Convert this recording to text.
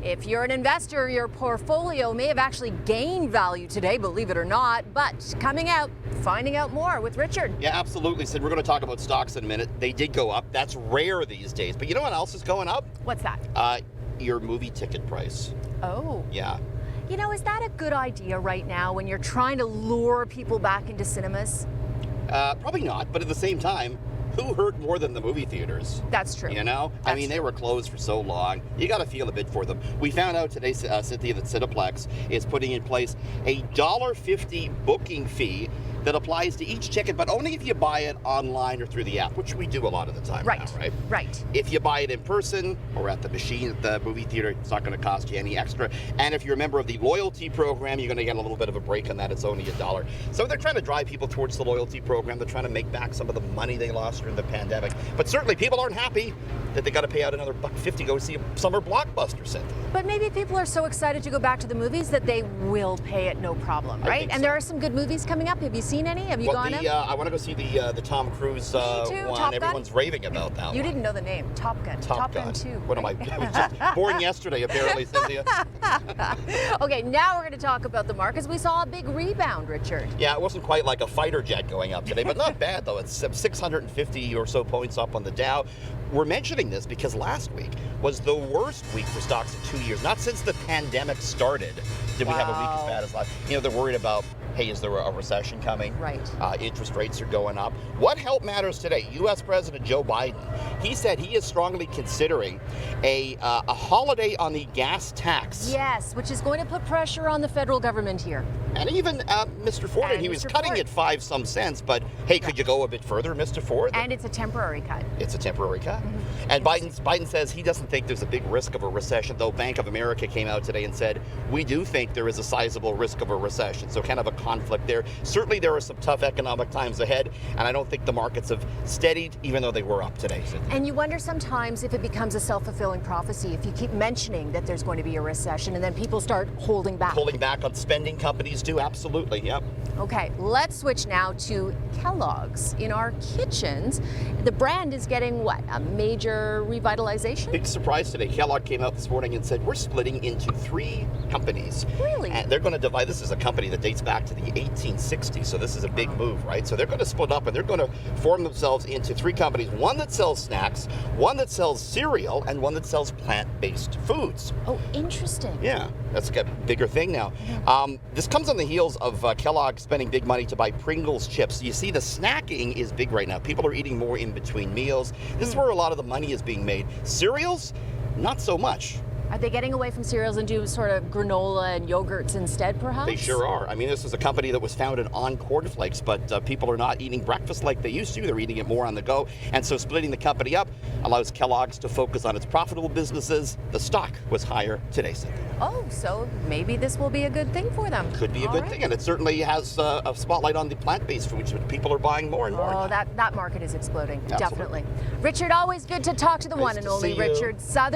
If you're an investor, your portfolio may have actually gained value today, believe it or not. But coming out, finding out more with Richard. Yeah, absolutely, Sid. We're going to talk about stocks in a minute. They did go up. That's rare these days. But you know what else is going up? What's that? Your movie ticket price. Oh. Yeah. You know, is that a good idea right now when you're trying to lure people back into cinemas? Probably not, but at the same time, who hurt more than the movie theaters? That's true. You know? I mean, they were closed for so long. You got to feel a bit for them. We found out today, Cynthia, that Cineplex is putting in place a $1.50 booking fee that applies to each ticket, but only if you buy it online or through the app, which we do a lot of the time now, right? Right. If you buy it in person or at the machine at the movie theater, it's not going to cost you any extra. And if you're a member of the loyalty program, you're going to get a little bit of a break on that. It's only $1. So they're trying to drive people towards the loyalty program. They're trying to make back some of the money they lost during the pandemic. But certainly people aren't happy that they got to pay out another $1.50 to go see a summer blockbuster, Cynthia. But maybe people are so excited to go back to the movies that they will pay it no problem, right? And there are some good movies coming up. Have you seen any? Have you gone in? I want to go see the Tom Cruise one. Top Gun? Everyone's raving about that one. You didn't know the name. Top Gun. Top Gun 2. What am I? I was just born yesterday, apparently, Cynthia. Okay, now we're going to talk about the markets. We saw a big rebound, Richard. Yeah, it wasn't quite like a fighter jet going up today, but not bad, though. It's 650 or so points up on the Dow. We're mentioning this because last week was the worst week for stocks in 2 years. Not since the pandemic started did we have a week as bad as last. You know, they're worried about, hey, is there a recession coming? Right. Interest rates are going up. What help matters today? U.S. President Joe Biden, he said he is strongly considering a holiday on the gas tax. Yes, which is going to put pressure on the federal government here. And even Mr. Ford, and he was cutting it 5 some cents, but hey, could you go a bit further, Mr. Ford? And it's a temporary cut. It's a temporary cut. Mm-hmm. And Biden says he doesn't think there's a big risk of a recession, though Bank of America came out today and said, we do think there is a sizable risk of a recession. So kind of a conflict there. Certainly there are some tough economic times ahead, and I don't think the markets have steadied, even though they were up today. And you wonder sometimes if it becomes a self-fulfilling prophecy, if you keep mentioning that there's going to be a recession and then people start holding back. Holding back on spending, companies do, absolutely, yep. Okay, let's switch now to Kellogg's. In our kitchens, the brand is getting what, a major revitalization? Big surprise today. Kellogg came out this morning and said, we're splitting into 3 companies. Really? And they're going to divide, this is a company that dates back to the 1860s, so this is a big move, right? So they're going to split up and they're going to form themselves into 3 companies, one that sells snacks, one that sells cereal, and one that sells plant-based foods. Oh, interesting. Yeah, that's a bigger thing now. This comes on the heels of Kellogg spending big money to buy Pringles chips. You see, the snacking is big right now. People are eating more in between meals. This is where a lot of the money is being made. Cereals, not so much. Are they getting away from cereals and do sort of granola and yogurts instead, perhaps? They sure are. I mean, this is a company that was founded on cornflakes, but people are not eating breakfast like they used to. They're eating it more on the go. And so splitting the company up allows Kellogg's to focus on its profitable businesses. The stock was higher today, Cynthia. Oh, so maybe this will be a good thing for them. Could be a good thing, and it certainly has a spotlight on the plant-based foods, which people are buying more and more. Oh, that market is exploding, Absolutely. definitely. Richard, always good to talk to the Nice one and to only see you. Richard. Southern